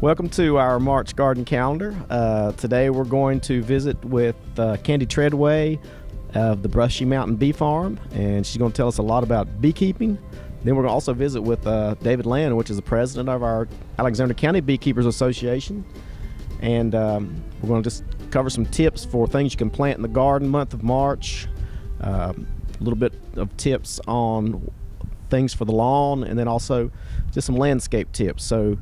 Welcome to our March garden calendar. Today we're going to visit with Candy Treadway of the Brushy Mountain Bee Farm, and she's going to tell us a lot about beekeeping. Then we're going to also visit with David Land, which is the president of our Alexander County Beekeepers Association. And we're going to just cover some tips for things you can plant in the garden month of March, a little bit of tips on things for the lawn, and then also just some landscape tips. So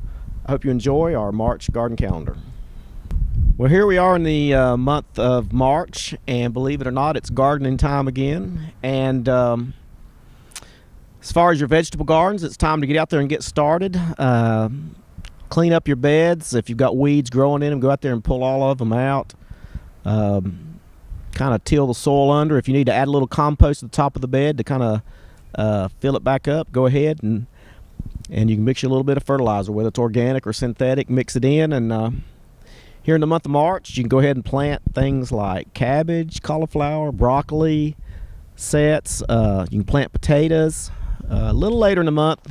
I hope you enjoy our March garden calendar. Well, here we are in the month of March, and believe it or not, it's gardening time again. And as far as your vegetable gardens, it's time to get out there and get started. Clean up your beds. If you've got weeds growing in them, go out there and pull all of them out. Kind of till the soil under. If you need to add a little compost at the top of the bed to kind of fill it back up, go ahead and you can mix a little bit of fertilizer, whether it's organic or synthetic, mix it in. And here in the month of March, you can go ahead and plant things like cabbage, cauliflower, broccoli, sets. You can plant potatoes. A little later in the month,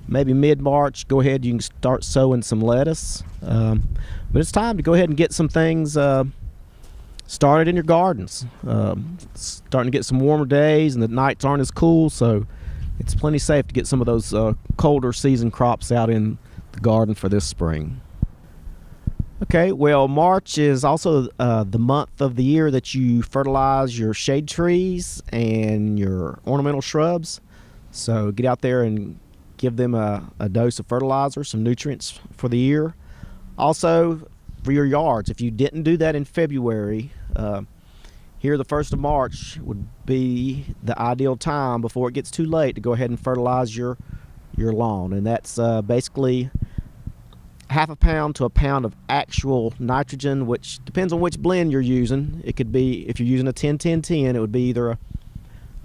maybe mid-March, go ahead, you can start sowing some lettuce. But it's time to go ahead and get some things started in your gardens. Starting to get some warmer days, and the nights aren't as cool, so it's plenty safe to get some of those colder season crops out in the garden for this spring. Okay, well, March is also the month of the year that you fertilize your shade trees and your ornamental shrubs. So get out there and give them a dose of fertilizer, some nutrients for the year. Also, for your yards, if you didn't do that in February, here the 1st of March would be the ideal time before it gets too late to go ahead and fertilize your lawn. And that's basically half a pound to a pound of actual nitrogen, which depends on which blend you're using. It could be, if you're using a 10-10-10, it would be either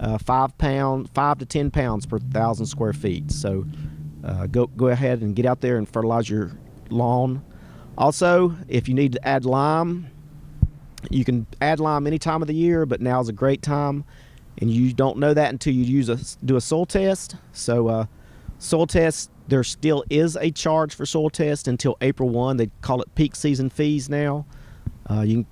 a 5 to 10 pounds per 1,000 square feet. So go ahead and get out there and fertilize your lawn. Also, if you need to add lime, you can add lime any time of the year, but now is a great time, and you don't know that until you do a soil test. So soil test, there still is a charge for soil test until April 1. They call it peak season fees now. You can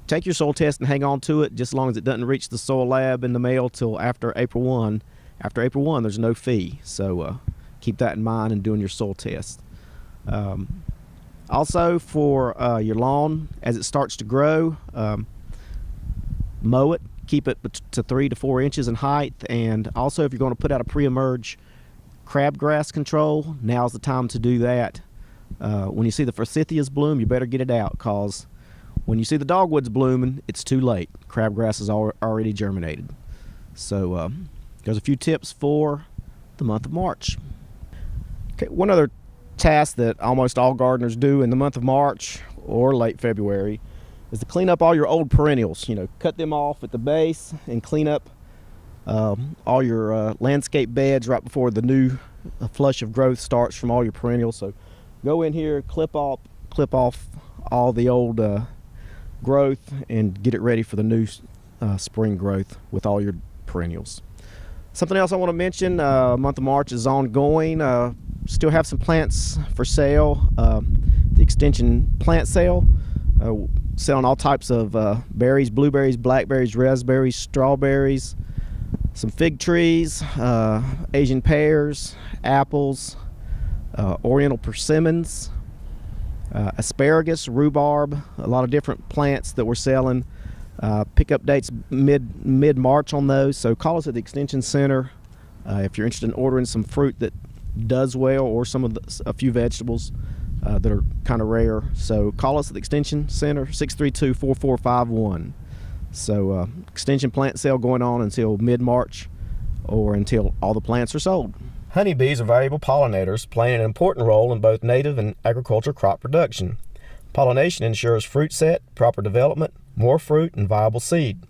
take your soil test and hang on to it just as long as it doesn't reach the soil lab in the mail till after April 1. After April 1, there's no fee, so keep that in mind in doing your soil test. Also, for your lawn, as it starts to grow, mow it, keep it to 3 to 4 inches in height. And also, if you're going to put out a pre-emerge crabgrass control, now's the time to do that. When you see the forsythias bloom, you better get it out, because when you see the dogwoods blooming, it's too late. Crabgrass is already germinated. So there's a few tips for the month of March. Okay, one other task that almost all gardeners do in the month of March or late February is to clean up all your old perennials. Cut them off at the base and clean up all your landscape beds right before the new flush of growth starts from all your perennials. So go in here, clip off all the old growth and get it ready for the new spring growth with all your perennials. Something else I want to mention, month of March is ongoing. Still have some plants for sale. The extension plant sale, selling all types of berries, blueberries, blackberries, raspberries, strawberries, some fig trees, Asian pears, apples, oriental persimmons, asparagus, rhubarb, a lot of different plants that we're selling. Pickup dates mid-March on those, so call us at the Extension Center if you're interested in ordering some fruit that does well, or a few vegetables that are kind of rare. So call us at the Extension Center, 632-4451. So extension plant sale going on until mid-March, or until all the plants are sold. Honeybees are valuable pollinators, playing an important role in both native and agricultural crop production. Pollination ensures fruit set, proper development, more fruit, and viable seed.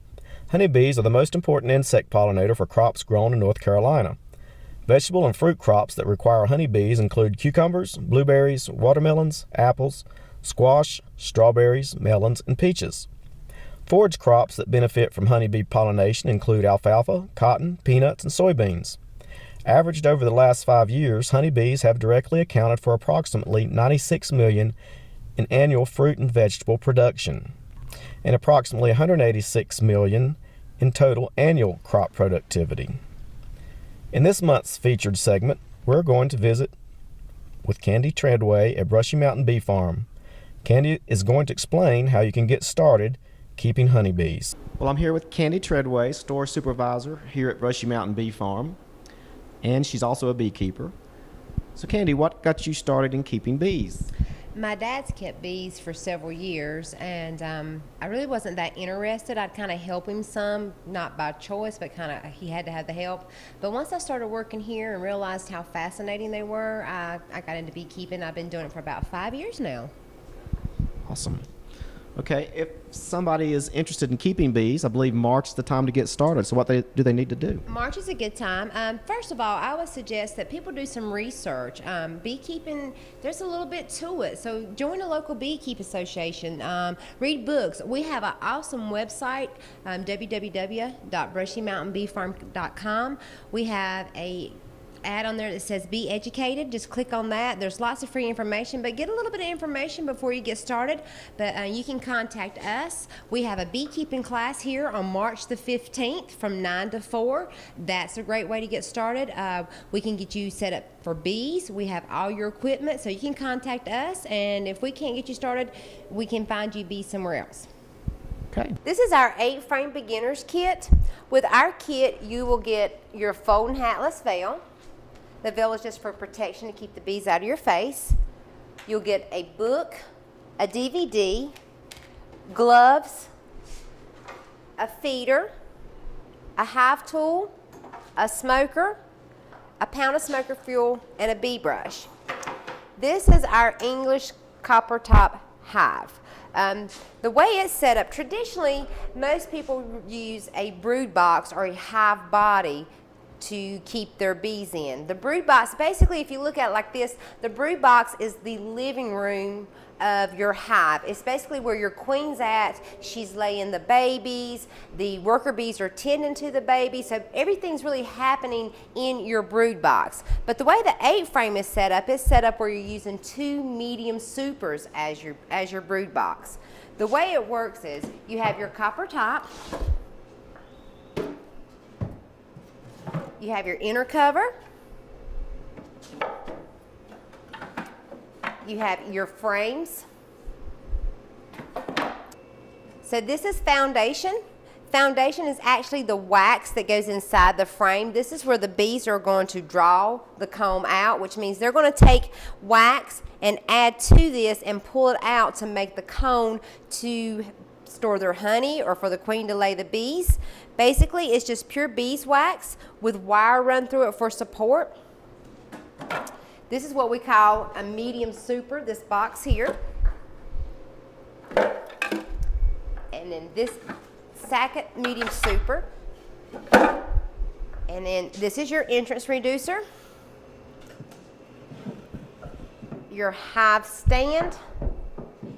Honeybees are the most important insect pollinator for crops grown in North Carolina. Vegetable and fruit crops that require honeybees include cucumbers, blueberries, watermelons, apples, squash, strawberries, melons, and peaches. Forage crops that benefit from honeybee pollination include alfalfa, cotton, peanuts, and soybeans. Averaged over the last 5 years, honeybees have directly accounted for approximately 96 million in annual fruit and vegetable production, and approximately 186 million in total annual crop productivity. In this month's featured segment, we're going to visit with Candy Treadway at Brushy Mountain Bee Farm. Candy is going to explain how you can get started keeping honeybees. Well, I'm here with Candy Treadway, store supervisor here at Brushy Mountain Bee Farm, and she's also a beekeeper. So Candy, what got you started in keeping bees? My dad's kept bees for several years, and I really wasn't that interested. I'd kind of help him some, not by choice, but kind of he had to have the help. But once I started working here and realized how fascinating they were, I got into beekeeping. I've been doing it for about 5 years now. Awesome. Okay, if somebody is interested in keeping bees, I believe March is the time to get started. So what do they need to do? March is a good time. First of all, I would suggest that people do some research. Beekeeping, there's a little bit to it. So join a local beekeeping association. Read books. We have an awesome website, www.brushymountainbeefarm.com. We have a ad on there that says be educated. Just click on that. There's lots of free information, but get a little bit of information before you get started. But you can contact us. We have a beekeeping class here on March the 15th from 9 to 4. That's a great way to get started. We can get you set up for bees. We have all your equipment, so you can contact us, and if we can't get you started, we can find you bees somewhere else. Okay. This is our 8-frame beginners kit. With our kit, you will get your folding hatless veil. The veil is just for protection to keep the bees out of your face. You'll get a book, a DVD, gloves, a feeder, a hive tool, a smoker, a pound of smoker fuel, and a bee brush. This is our English copper top hive. The way it's set up, traditionally, most people use a brood box or a hive body to keep their bees in. The brood box, basically, if you look at it like this, the brood box is the living room of your hive. It's basically where your queen's at. She's laying the babies. The worker bees are tending to the babies. So everything's really happening in your brood box. But the way the 8-frame is set up where you're using 2 medium supers as your brood box. The way it works is you have your copper top. You have your inner cover. You have your frames. So this is foundation. Foundation is actually the wax that goes inside the frame. This is where the bees are going to draw the comb out, which means they're going to take wax and add to this and pull it out to make the cone to store their honey or for the queen to lay the bees. Basically, it's just pure beeswax with wire run through it for support. This is what we call a medium super, this box here. And then this second medium super. And then this is your entrance reducer, your hive stand,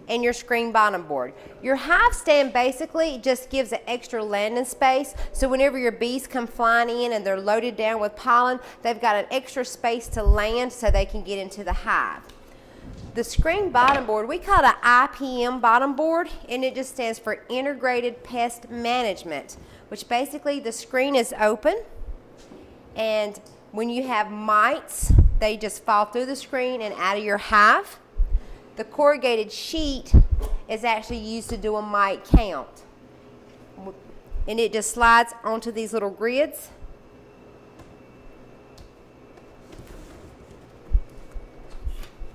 and your screen bottom board. Your hive stand basically just gives an extra landing space, so whenever your bees come flying in and they're loaded down with pollen, they've got an extra space to land so they can get into the hive. The screen bottom board, we call it an IPM bottom board, and it just stands for Integrated Pest Management, which basically the screen is open, and when you have mites, they just fall through the screen and out of your hive. The corrugated sheet is actually used to do a mite count. And it just slides onto these little grids.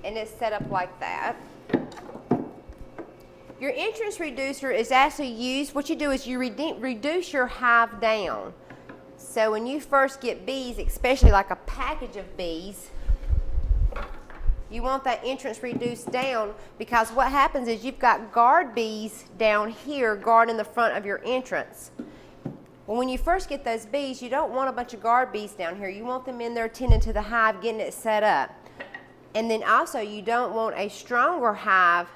And it's set up like that. Your entrance reducer is actually used, what you do is you reduce your hive down. So when you first get bees, especially like a package of bees, you want that entrance reduced down, because what happens is you've got guard bees down here guarding the front of your entrance. Well, when you first get those bees, you don't want a bunch of guard bees down here. You want them in there tending to the hive, getting it set up. And then also you don't want a stronger hive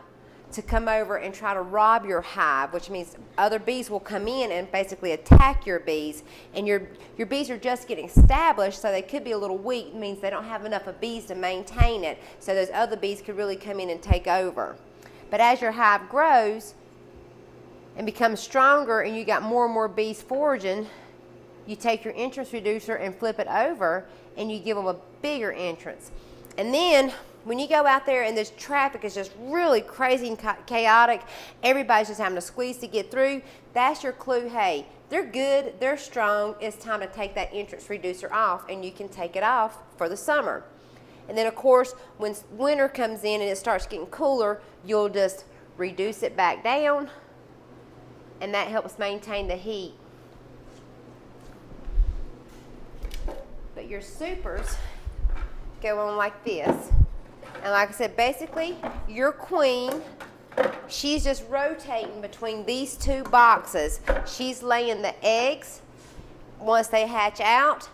to come over and try to rob your hive, which means other bees will come in and basically attack your bees. And your bees are just getting established, so they could be a little weak. It means they don't have enough of bees to maintain it. So those other bees could really come in and take over. But as your hive grows and becomes stronger and you got more and more bees foraging, you take your entrance reducer and flip it over and you give them a bigger entrance. And then when you go out there and this traffic is just really crazy and chaotic, everybody's just having to squeeze to get through, that's your clue. Hey, they're good, they're strong, it's time to take that entrance reducer off, and you can take it off for the summer. And then of course, when winter comes in and it starts getting cooler, you'll just reduce it back down, and that helps maintain the heat. But your supers go on like this. And like I said, basically, your queen, she's just rotating between these two boxes. She's laying the eggs. Once they hatch out,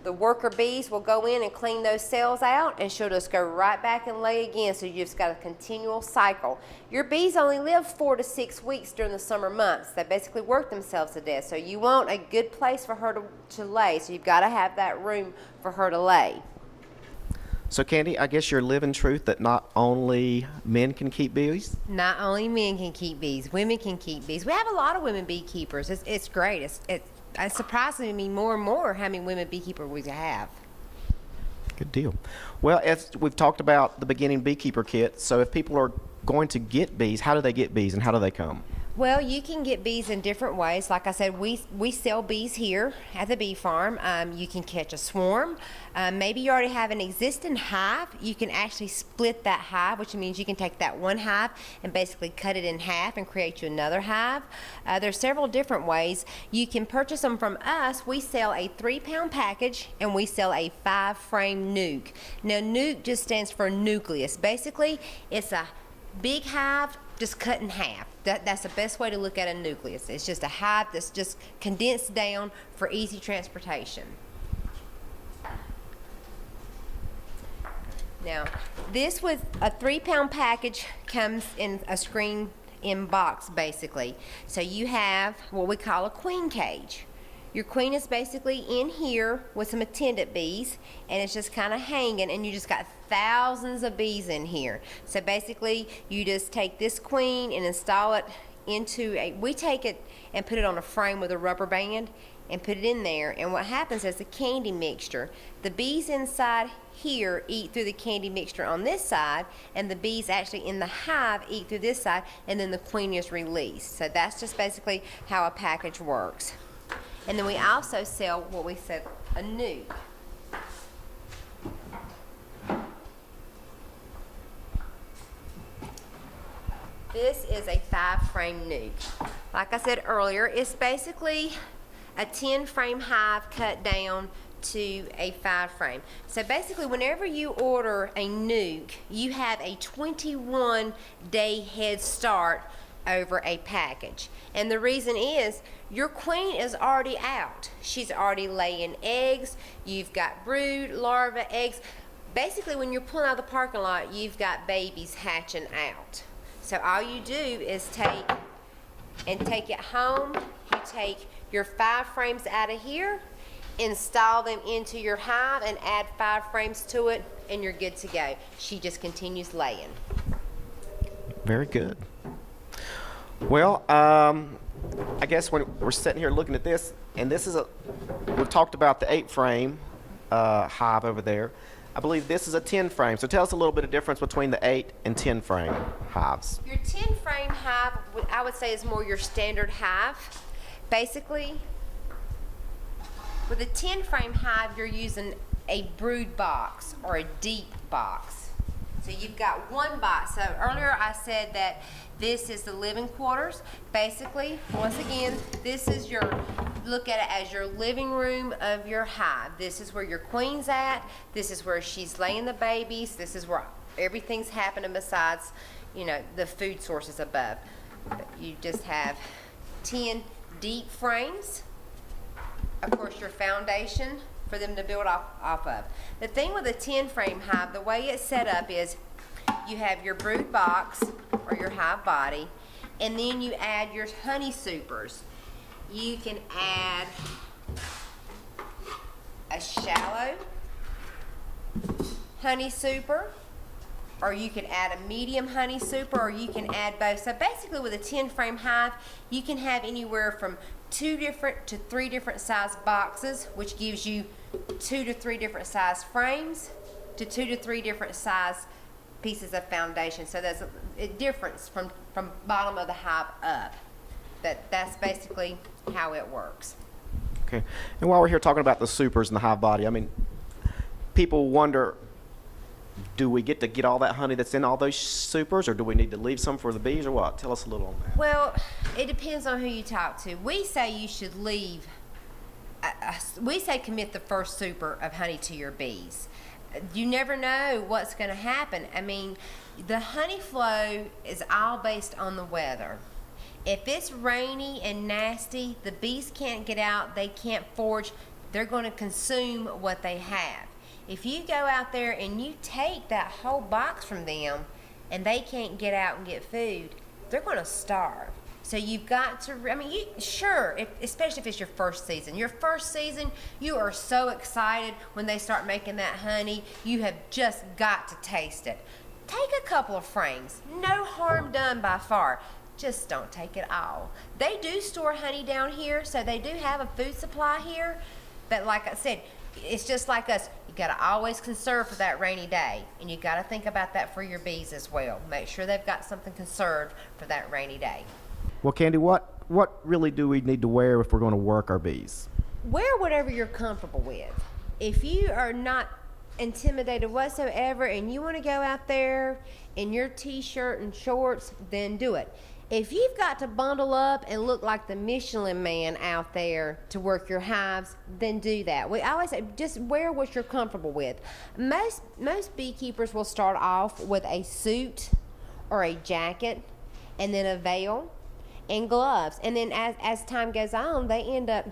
the worker bees will go in and clean those cells out, and she'll just go right back and lay again. So you just got a continual cycle. Your bees only live 4 to 6 weeks during the summer months. They basically work themselves to death. So you want a good place for her to lay. So you've got to have that room for her to lay. So, Candy, I guess you're living truth that not only men can keep bees? Not only men can keep bees, women can keep bees. We have a lot of women beekeepers. It's great. It's surprising me more and more how many women beekeepers we have. Good deal. Well, as we've talked about the beginning beekeeper kit, so if people are going to get bees, how do they get bees and how do they come? Well, you can get bees in different ways. Like I said, we sell bees here at the bee farm. You can catch a swarm. Maybe you already have an existing hive. You can actually split that hive, which means you can take that one hive and basically cut it in half and create you another hive. There's several different ways. You can purchase them from us. We sell a 3-pound package and we sell a 5-frame nuke. Now, nuke just stands for nucleus. Basically, it's a big hive just cut in half. That's the best way to look at a nucleus. It's just a hive that's just condensed down for easy transportation. Now, this with a 3-pound package comes in a screen-in box, basically. So you have what we call a queen cage. Your queen is basically in here with some attendant bees, and it's just kind of hanging, and you just got thousands of bees in here. So basically, you just take this queen and install it into we take it and put it on a frame with a rubber band and put it in there, and what happens is the candy mixture. The bees inside here eat through the candy mixture on this side, and the bees actually in the hive eat through this side, and then the queen is released. So that's just basically how a package works. And then we also sell what we said, a nuke. This is a 5-frame nuke. Like I said earlier, it's basically a 10-frame hive cut down to a 5-frame. So basically, whenever you order a nuke, you have a 21-day head start over a package. And the reason is your queen is already out. She's already laying eggs. You've got brood, larva, eggs. Basically, when you're pulling out of the parking lot, you've got babies hatching out. So all you do is take it home. You take your 5 frames out of here, install them into your hive, and add 5 frames to it, and you're good to go. She just continues laying. Very good. Well, I guess when we're sitting here looking at this, and this is we've talked about the 8-frame hive over there. I believe this is a 10-frame. So tell us a little bit of difference between the 8 and 10-frame hives. Your 10-frame hive, I would say, is more your standard hive. Basically, with a 10-frame hive, you're using a brood box or a deep box. So you've got one box. So earlier I said that this is the living quarters. Basically, once again, this is look at it as your living room of your hive. This is where your queen's at. This is where she's laying the babies. This is where everything's happening besides, the food sources above. You just have 10 deep frames. Of course, your foundation for them to build off of. The thing with a 10-frame hive, the way it's set up is you have your brood box or your hive body, and then you add your honey supers. You can add a shallow honey super, or you can add a medium honey super, or you can add both. So basically with a 10 frame hive, you can have anywhere from 2 different to 3 different size boxes, which gives you 2 to 3 different size frames to 2 to 3 different size pieces of foundation. So there's a difference from bottom of the hive up. That's basically how it works. Okay. And while we're here talking about the supers and the hive body, I mean, people wonder, do we get all that honey that's in all those supers, or do we need to leave some for the bees, or what? Tell us a little on that. Well, it depends on who you talk to. We say you should leave, we say commit the first super of honey to your bees. You never know what's going to happen. I mean, the honey flow is all based on the weather. If it's rainy and nasty, the bees can't get out, they can't forage, they're going to consume what they have. If you go out there and you take that whole box from them and they can't get out and get food, they're going to starve. So you've got to, I mean, especially if it's your first season. Your first season, you are so excited when they start making that honey. You have just got to taste it. Take a couple of frames. No harm done by far. Just don't take it all. They do store honey down here, so they do have a food supply here. But like I said, it's just like us. You got to always conserve for that rainy day, and you got to think about that for your bees as well. Make sure they've got something conserved for that rainy day. Well, Candy, what really do we need to wear if we're going to work our bees? Wear whatever you're comfortable with. If you are not intimidated whatsoever and you want to go out there in your t-shirt and shorts, then do it. If you've got to bundle up and look like the Michelin man out there to work your hives, then do that. We always say just wear what you're comfortable with. Most beekeepers will start off with a suit or a jacket and then a veil and gloves. And then as time goes on, they end up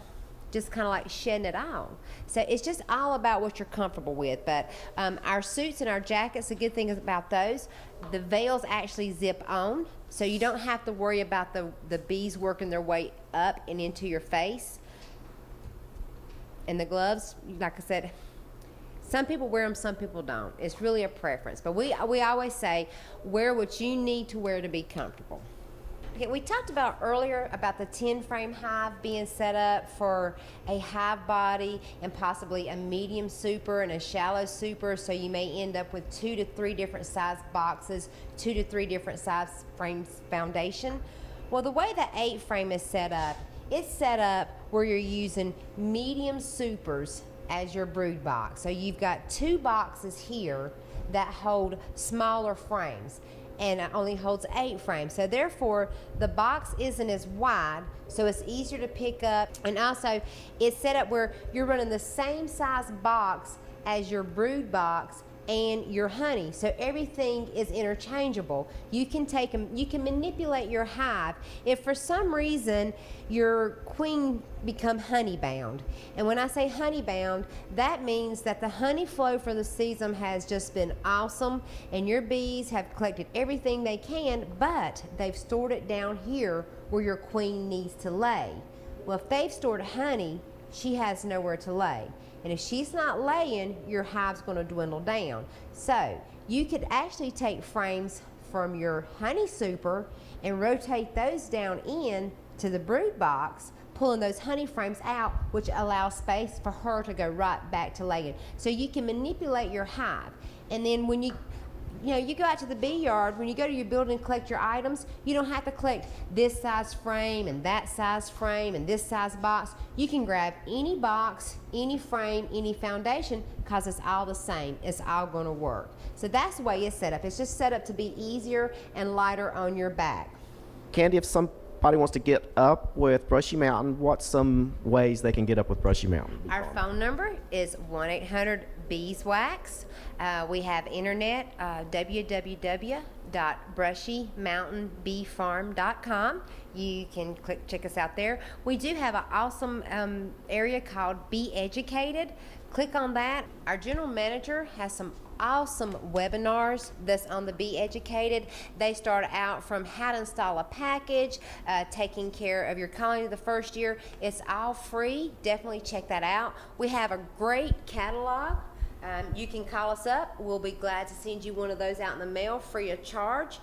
just kind of like shedding it all. So it's just all about what you're comfortable with. But our suits and our jackets, the good thing is about those, the veils actually zip on, so you don't have to worry about the bees working their way up and into your face. And the gloves, like I said, some people wear them, some people don't. It's really a preference. But we always say, wear what you need to wear to be comfortable. Okay, we talked about earlier about the 10 frame hive being set up for a hive body and possibly a medium super and a shallow super, so you may end up with 2 to 3 different size boxes, 2 to 3 different size frames foundation. Well, the way the 8 frame is set up, it's set up where you're using medium supers as your brood box. So you've got 2 boxes here that hold smaller frames, and it only holds 8 frames. So therefore, the box isn't as wide, so it's easier to pick up. And also, it's set up where you're running the same size box as your brood box and your honey. So everything is interchangeable. You can take them, you can manipulate your hive. If for some reason your queen become honey bound, and when I say honey bound, that means that the honey flow for the season has just been awesome and your bees have collected everything they can, but they've stored it down here where your queen needs to lay. Well, if they've stored honey, she has nowhere to lay. And if she's not laying, your hive's going to dwindle down. So you could actually take frames from your honey super and rotate those down in to the brood box, pulling those honey frames out, which allows space for her to go right back to laying. So you can manipulate your hive. And then when you go out to the bee yard, when you go to your building and collect your items, you don't have to collect this size frame and that size frame and this size box. You can grab any box, any frame, any foundation, because it's all the same. It's all going to work. So that's the way it's set up. It's just set up to be easier and lighter on your back. Candy, if somebody wants to get up with Brushy Mountain, what's some ways they can get up with Brushy Mountain? Our phone number is 1-800-BEESWAX. We have internet, www.brushymountainbeefarm.com. You can check us out there. We do have an awesome area called Be Educated. Click on that. Our general manager has some awesome webinars that's on the Be Educated. They start out from how to install a package, taking care of your colony the first year. It's all free. Definitely check that out. We have a great catalog. You can call us up. We'll be glad to send you one of those out in the mail free of charge.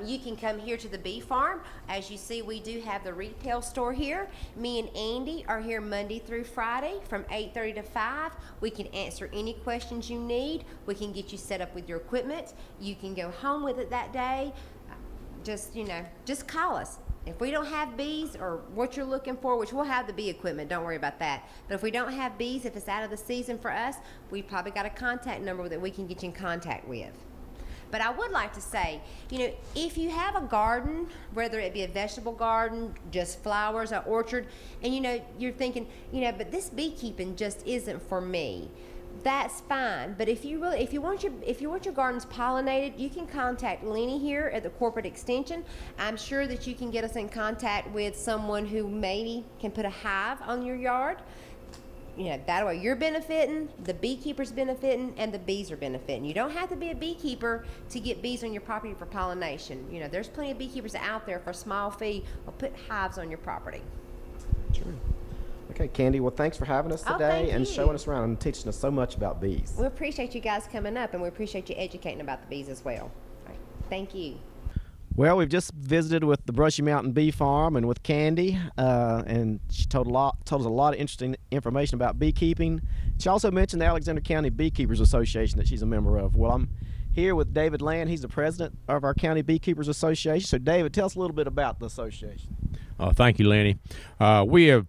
You can come here to the bee farm. As you see, we do have the retail store here. Me and Andy are here Monday through Friday from 8:30 to 5. We can answer any questions you need. We can get you set up with your equipment. You can go home with it that day. Just call us. If we don't have bees or what you're looking for, which we'll have the bee equipment, don't worry about that. But if we don't have bees, if it's out of the season for us, we've probably got a contact number that we can get you in contact with. But I would like to say, if you have a garden, whether it be a vegetable garden, just flowers, or orchard, and you're thinking, but this beekeeping just isn't for me. That's fine, but if you want your gardens pollinated, you can contact Lenny here at the corporate extension. I'm sure that you can get us in contact with someone who maybe can put a hive on your yard. That way you're benefiting, the beekeeper's benefiting, and the bees are benefiting. You don't have to be a beekeeper to get bees on your property for pollination. There's plenty of beekeepers out there for a small fee will put hives on your property. Sure. Okay, Candy, well, thanks for having us today and showing us around and teaching us so much about bees. We appreciate you guys coming up, and we appreciate you educating about the bees as well. All right. Thank you. Well, we've just visited with the Brushy Mountain Bee Farm and with Candy, and she told us a lot of interesting information about beekeeping. She also mentioned the Alexander County Beekeepers Association that she's a member of. Well, I'm here with David Land. He's the president of our County Beekeepers Association. So, David, tell us a little bit about the association. Thank you, Lenny. We have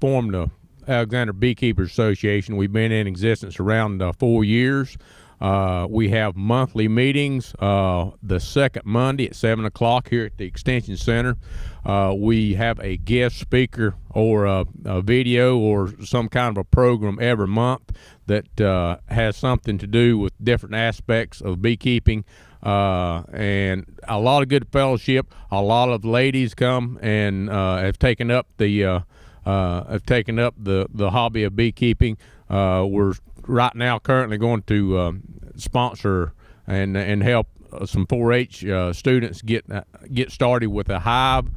formed the Alexander Beekeepers Association. We've been in existence around 4 years. We have monthly meetings the second Monday at 7 o'clock here at the Extension Center. We have a guest speaker or a video or some kind of a program every month that has something to do with different aspects of beekeeping. And a lot of good fellowship. A lot of ladies come and have taken up the hobby of beekeeping. We're right now currently going to sponsor and help some 4-H students get started with a hive.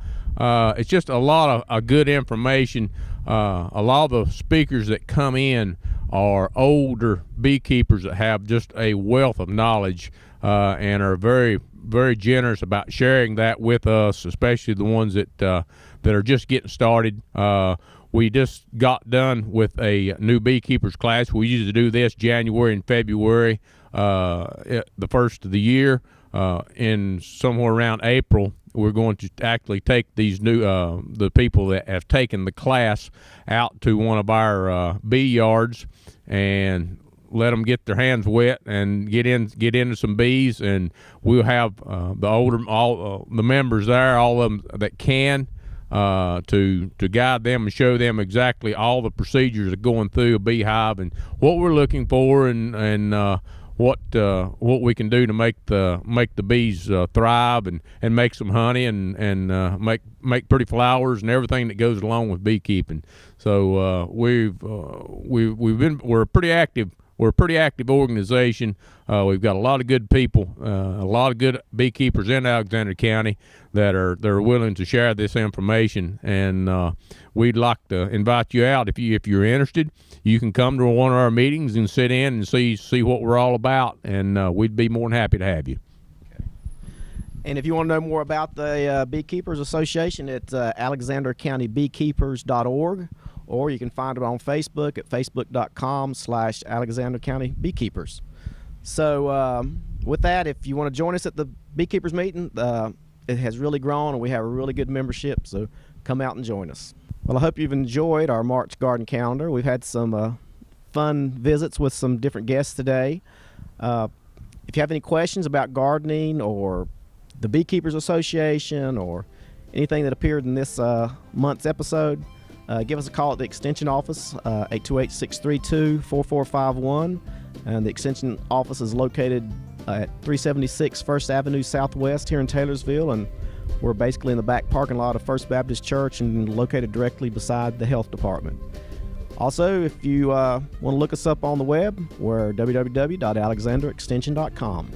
It's just a lot of good information. A lot of the speakers that come in are older beekeepers that have just a wealth of knowledge and are very, very generous about sharing that with us, especially the ones that are just getting started. We just got done with a new beekeepers class. We usually do this January and February, the first of the year. In somewhere around April, we're going to actually take these new the people that have taken the class out to one of our bee yards and let them get their hands wet and get into some bees, and we'll have the members there, all of them that can, to guide them and show them exactly all the procedures of going through a beehive and what we're looking for and what we can do to make the bees thrive and make some honey and make pretty flowers and everything that goes along with beekeeping. So we're a pretty active. We're a pretty active organization. We've got a lot of good people, a lot of good beekeepers in Alexander County that are willing to share this information. And we'd like to invite you out if you're interested. You can come to one of our meetings and sit in and see what we're all about, and we'd be more than happy to have you. Okay. And if you want to know more about the Beekeepers Association, it's alexandercountybeekeepers.org. Or you can find it on Facebook at facebook.com/Alexander County Beekeepers. So with that, if you want to join us at the Beekeepers meeting, it has really grown and we have a really good membership, so come out and join us. Well, I hope you've enjoyed our March garden calendar. We've had some fun visits with some different guests today. If you have any questions about gardening or the Beekeepers Association or anything that appeared in this month's episode, give us a call at the Extension office, 828-632-4451. And the Extension office is located at 376 First Avenue Southwest here in Taylorsville. And we're basically in the back parking lot of First Baptist Church and located directly beside the health department. Also, if you want to look us up on the web, we're www.alexanderextension.com.